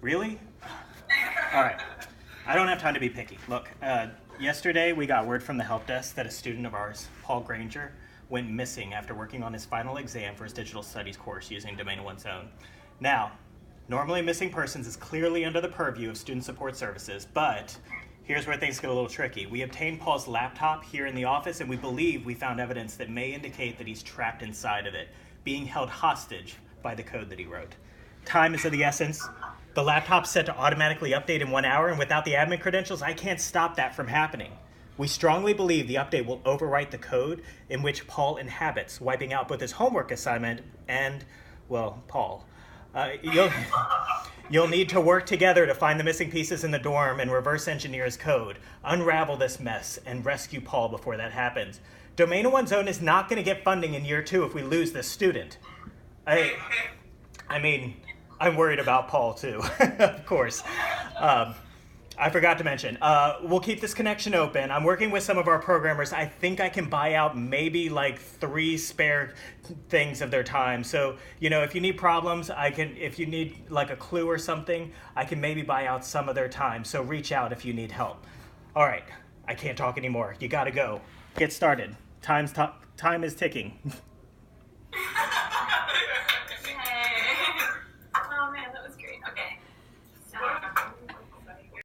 Really? All right. I don't have time to be picky. Look, yesterday we got word from the help desk that a student of ours, Paul Granger, went missing after working on his final exam for his digital studies course using Domain of One's Own. Now, normally missing persons is clearly under the purview of student support services, but here's where things get a little tricky. We obtained Paul's laptop here in the office, and we believe we found evidence that may indicate that he's trapped inside of it, being held hostage by the code that he wrote. Time is of the essence. The laptop's set to automatically update in 1 hour, and without the admin credentials, I can't stop that from happening. We strongly believe the update will overwrite the code in which Paul inhabits, wiping out both his homework assignment and, well, Paul. You'll need to work together to find the missing pieces in the dorm and reverse engineer his code, unravel this mess, and rescue Paul before that happens. Domain of One's Own is not going to get funding in year 2 if we lose this student. I mean, I'm worried about Paul too, of course. I forgot to mention, we'll keep this connection open. I'm working with some of our programmers. I think I can buy out maybe like 3 spare things of their time. So, if you need problems, if you need like a clue or something, I can maybe buy out some of their time. So reach out if you need help. All right, I can't talk anymore. You gotta go. Get started. Time is ticking.